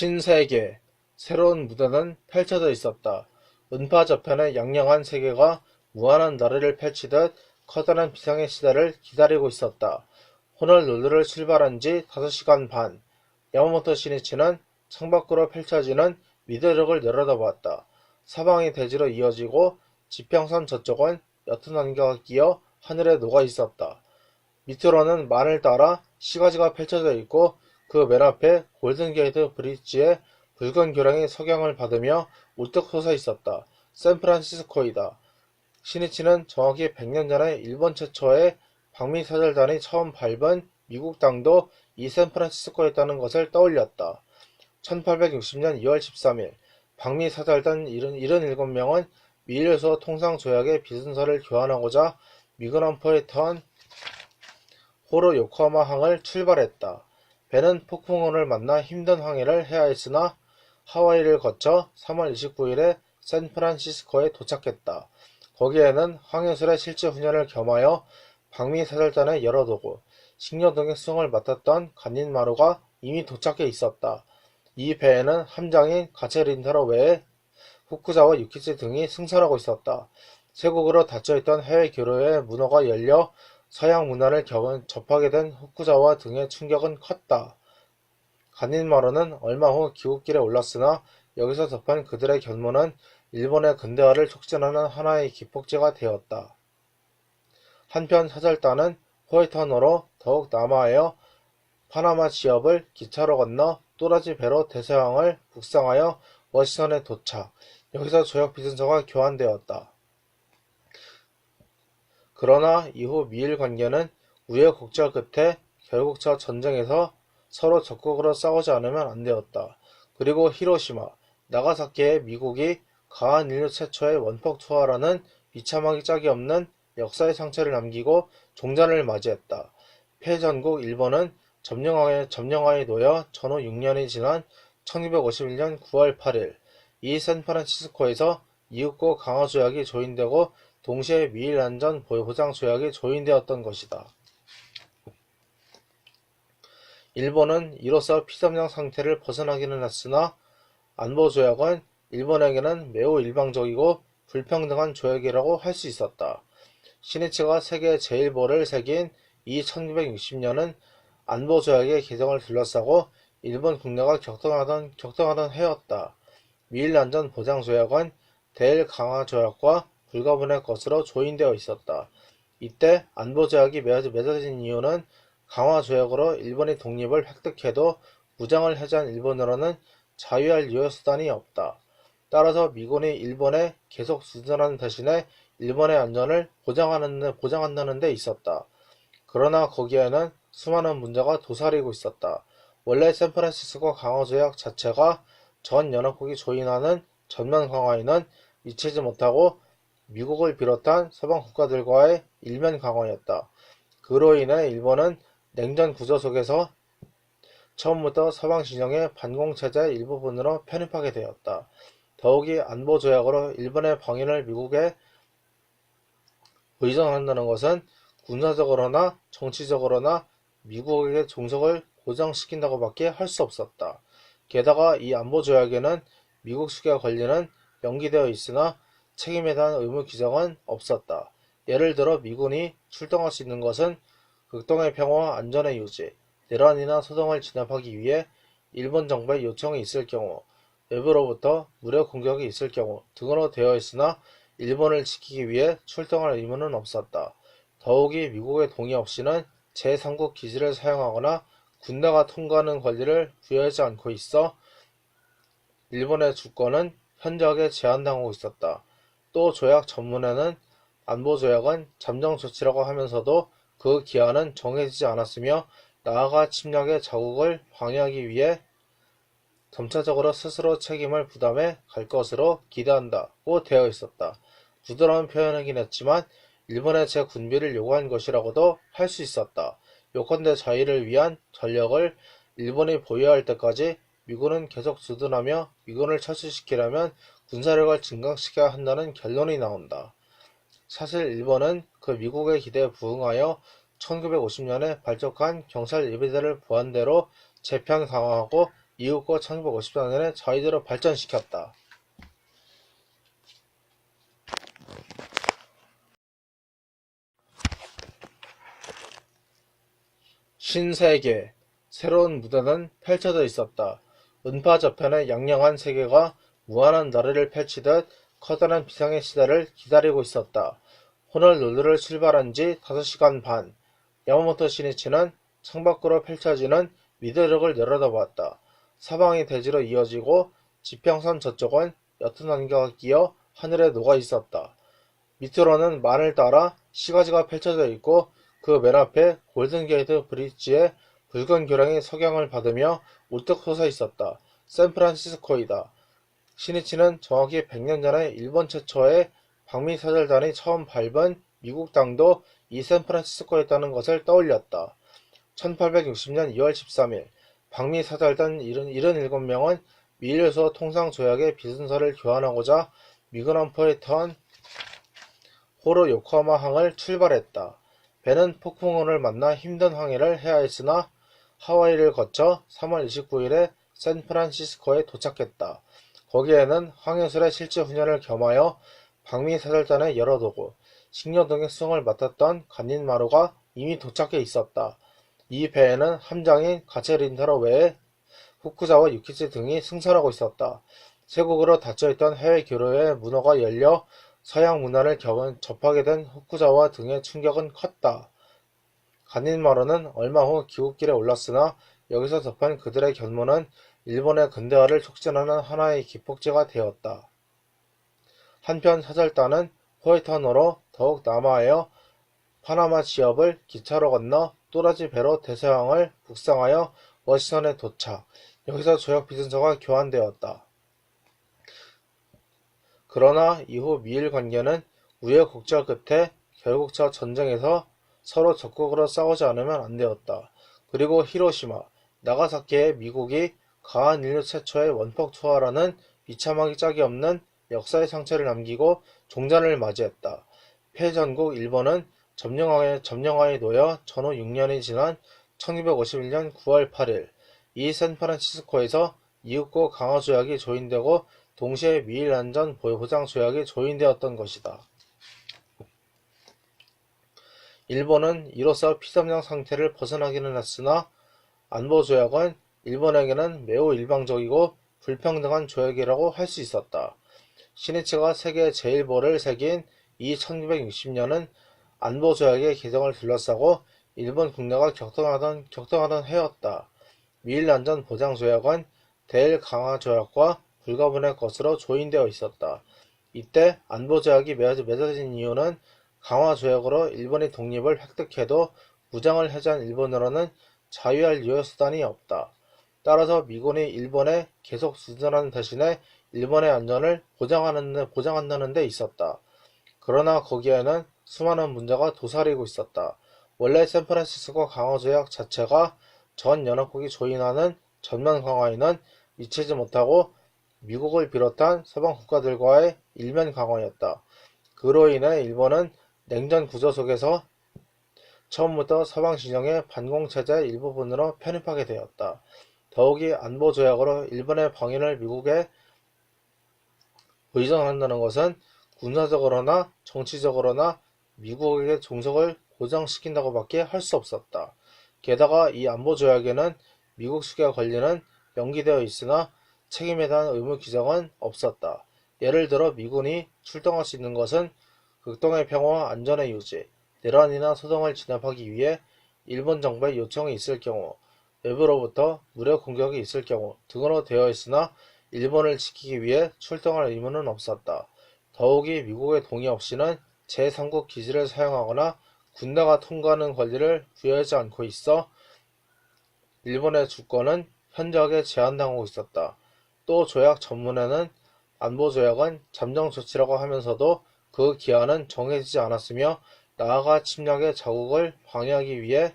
신세계, 새로운 무대는 펼쳐져 있었다. 은파 저편의 양양한 세계가 무한한 나래를 펼치듯 커다란 비상의 시대를 기다리고 있었다. 호놀룰루를 출발한 지 5시간 반, 야마모토 시니치는 창밖으로 펼쳐지는 미드력을 내려다보았다. 사방이 대지로 이어지고 지평선 저쪽은 옅은 안개가 끼어 하늘에 녹아 있었다. 밑으로는 만을 따라 시가지가 펼쳐져 있고 그 맨 앞에 골든게이트 브릿지에 붉은 교량이 석양을 받으며 우뚝 솟아 있었다. 샌프란시스코이다. 시니치는 정확히 100년 전에 일본 최초의 방미사절단이 처음 밟은 미국 땅도 이 샌프란시스코였다는 것을 떠올렸다. 1860년 2월 13일 방미사절단 77명은 미일소 통상조약의 비순서를 교환하고자 미그남포에 터한 호로 요코하마 항을 출발했다. 배는 폭풍우를 만나 힘든 항해를 해야 했으나 하와이를 거쳐 3월 29일에 샌프란시스코에 도착했다. 거기에는 항해술의 실제 훈련을 겸하여 방미사절단의 여러 도구, 식료 등의 수송을 맡았던 간닌마루가 이미 도착해 있었다. 이 배에는 함장인 가체린타로 외에 후쿠자와 유키치 등이 승선하고 있었다. 세국으로 닫혀있던 해외 교류의 문호가 열려 서양 문화를 접하게 된 후쿠자와 등의 충격은 컸다. 간닌마루는 얼마 후 귀국길에 올랐으나 여기서 접한 그들의 견문은 일본의 근대화를 촉진하는 하나의 기폭제가 되었다. 한편 사절단은 호이탄호로 더욱 남하하여 파나마 지역을 기차로 건너 또다시 배로 대서양을 북상하여 워싱턴에 도착. 여기서 조약 비준서가 교환되었다. 그러나 이후 미일 관계는 우여곡절 끝에 결국 저 전쟁에서 서로 적극으로 싸우지 않으면 안 되었다. 그리고 히로시마, 나가사키에 미국이 가한 인류 최초의 원폭 투하라는 비참하기 짝이 없는 역사의 상처를 남기고 종전을 맞이했다. 패전국 일본은 점령하에 놓여 전후 6년이 지난 1951년 9월 8일 이 샌프란시스코에서 이웃국 강화조약이 조인되고 동시에 미일 안전 보장 조약이 조인되었던 것이다. 일본은 이로써 피점령 상태를 벗어나기는 했으나 안보조약은 일본에게는 매우 일방적이고 불평등한 조약이라고 할 수 있었다. 시니치가 세계 제1보를 새긴 이 1960년은 안보조약의 개정을 둘러싸고 일본 국내가 격동하던 해였다. 미일 안전 보장 조약은 대일 강화 조약과 불가분의 것으로 조인되어 있었다. 이때 안보조약이 맺어진 이유는 강화조약으로 일본이 독립을 획득해도 무장을 해제한 일본으로는 자유할 유효수단이 없다. 따라서 미군이 일본에 계속 주둔하는 대신에 일본의 안전을 보장한다는 데 있었다. 그러나 거기에는 수많은 문제가 도사리고 있었다. 원래 샌프란시스코 강화조약 자체가 전 연합국이 조인하는 전면 강화에는 미치지 못하고 미국을 비롯한 서방 국가들과의 일면 강화였다. 그로 인해 일본은 냉전 구조 속에서 처음부터 서방 진영의 반공체제 일부분으로 편입하게 되었다. 더욱이 안보조약으로 일본의 방위를 미국에 의존한다는 것은 군사적으로나 정치적으로나 미국에게 종속을 고정시킨다고 밖에 할 수 없었다. 게다가 이 안보조약에는 미국 수계가 권리는 명기되어 있으나 책임에 대한 의무 규정은 없었다. 예를 들어 미군이 출동할 수 있는 것은 극동의 평화와 안전의 유지, 내란이나 소동을 진압하기 위해 일본 정부의 요청이 있을 경우, 외부로부터 무력 공격이 있을 경우 등으로 되어 있으나 일본을 지키기 위해 출동할 의무는 없었다. 더욱이 미국의 동의 없이는 제3국 기지를 사용하거나 군대가 통과하는 권리를 부여하지 않고 있어 일본의 주권은 현저하게 제한당하고 있었다. 또 조약 전문에는 안보조약은 잠정조치라고 하면서도 그 기한은 정해지지 않았으며 나아가 침략의 자국을 방해하기 위해 점차적으로 스스로 책임을 부담해 갈 것으로 기대한다고 되어 있었다. 부드러운 표현이긴 했지만 일본의 재군비를 요구한 것이라고도 할 수 있었다. 요컨대 자위를 위한 전력을 일본이 보유할 때까지 미군은 계속 주둔하며 미군을 철수시키려면 군사력을 증강시켜야 한다는 결론이 나온다. 사실 일본은 그 미국의 기대에 부응하여 1950년에 발족한 경찰 예비대를 보안대로 재편 강화하고 이윽고 1954년에 자위대로 발전시켰다. 신세계, 새로운 무대는 펼쳐져 있었다. 은파 저편의 양양한 세계가 무한한 나래를 펼치듯 커다란 비상의 시대를 기다리고 있었다. 호널룰루를 출발한 지 5시간 반, 야마모토 시니치는 창밖으로 펼쳐지는 미드력을 내려다보았다. 사방이 대지로 이어지고 지평선 저쪽은 옅은 안개가 끼어 하늘에 녹아 있었다. 밑으로는 만을 따라 시가지가 펼쳐져 있고 그 맨 앞에 골든게이트 브릿지에 붉은 교량이 석양을 받으며 우뚝 솟아 있었다. 샌프란시스코이다. 시니치는 정확히 100년 전에 일본 최초의 방미사절단이 처음 밟은 미국 땅도 이 샌프란시스코에 있다는 것을 떠올렸다. 1860년 2월 13일 방미사절단 77명은 미일소 통상조약의 비순서를 교환하고자 미그남포에 터한 호로 요코하마 항을 출발했다. 배는 폭풍우를 만나 힘든 항해를 해야 했으나 하와이를 거쳐 3월 29일에 샌프란시스코에 도착했다. 거기에는 항해술의 실제 훈련을 겸하여 방미사절단의 여러 도구, 식료 등의 수송을 맡았던 간닌마루가 이미 도착해 있었다. 이 배에는 함장인 가체린타로 외에 후쿠자와 유키치 등이 승선하고 있었다. 세국으로 닫혀있던 해외 교류의 문호가 열려 서양 문화를 접하게 된 후쿠자와 등의 충격은 컸다. 간닌마루는 얼마 후 귀국길에 올랐으나 여기서 접한 그들의 견문은 일본의 근대화를 촉진하는 하나의 기폭제가 되었다. 한편 사절단은 호이탄호로 더욱 남하하여 파나마 지역을 기차로 건너 또라지 배로 대서양을 북상하여 워싱턴에 도착. 여기서 조약 비준서가 교환되었다. 그러나 이후 미일 관계는 우여곡절 끝에 결국 저 전쟁에서 서로 적극으로 싸우지 않으면 안 되었다. 그리고 히로시마, 나가사키에 미국이 가한 인류 최초의 원폭 투하라는 비참하기 짝이 없는 역사의 상처를 남기고 종전을 맞이했다. 패전국 일본은 점령하에 놓여 전후 6년이 지난 1951년 9월 8일 이 샌프란시스코에서 이윽고 강화조약이 조인되고 동시에 미일 안전 보장 조약이 조인되었던 것이다. 일본은 이로써 피점령 상태를 벗어나기는 했으나 안보조약은 일본에게는 매우 일방적이고 불평등한 조약이라고 할 수 있었다. 시니치가 세계 제1보를 새긴 이 1960년은 안보조약의 개정을 둘러싸고 일본 국내가 격동하던 해였다. 미일 안전 보장 조약은 대일 강화 조약과 불가분의 것으로 조인되어 있었다. 이때 안보조약이 맺어진 이유는 강화 조약으로 일본이 독립을 획득해도 무장을 해제한 일본으로는 자유할 유효수단이 없다. 따라서 미군이 일본에 계속 주둔하는 대신에 일본의 안전을 보장한다는 데 있었다. 그러나 거기에는 수많은 문제가 도사리고 있었다. 원래 샌프란시스코 강화조약 자체가 전 연합국이 조인하는 전면 강화에는 미치지 못하고 미국을 비롯한 서방 국가들과의 일면 강화였다. 그로 인해 일본은 냉전 구조 속에서 처음부터 서방 진영의 반공체제 일부분으로 편입하게 되었다. 더욱이 안보조약으로 일본의 방위를 미국에 의존한다는 것은 군사적으로나 정치적으로나 미국에게 종속을 고정시킨다고 밖에 할 수 없었다. 게다가 이 안보조약에는 미국 측에 권리는 명기되어 있으나 책임에 대한 의무 규정은 없었다. 예를 들어 미군이 출동할 수 있는 것은 극동의 평화와 안전의 유지, 내란이나 소동을 진압하기 위해 일본 정부의 요청이 있을 경우, 외부로부터 무력 공격이 있을 경우 등으로 되어 있으나 일본을 지키기 위해 출동할 의무는 없었다. 더욱이 미국의 동의 없이는 제3국 기지를 사용하거나 군대가 통과하는 권리를 부여하지 않고 있어 일본의 주권은 현저하게 제한당하고 있었다. 또 조약 전문에는 안보조약은 잠정 조치라고 하면서도 그 기한은 정해지지 않았으며 나아가 침략의 자국을 방해하기 위해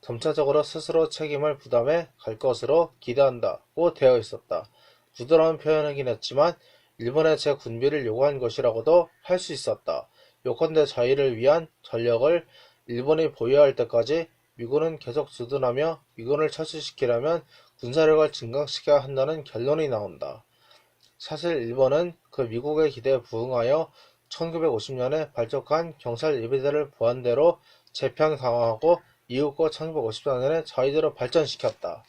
점차적으로 스스로 책임을 부담해 갈 것으로 기대한다고 되어 있었다. 부드러운 표현이긴 했지만 일본의 재군비를 요구한 것이라고도 할 수 있었다. 요컨대 자위를 위한 전력을 일본이 보유할 때까지 미군은 계속 주둔하며 미군을 철수시키려면 군사력을 증강시켜야 한다는 결론이 나온다. 사실 일본은 그 미국의 기대에 부응하여 1950년에 발족한 경찰 예비대를 보안대로 재편 강화하고 이윽고 1954년에 자위대로 발전시켰다.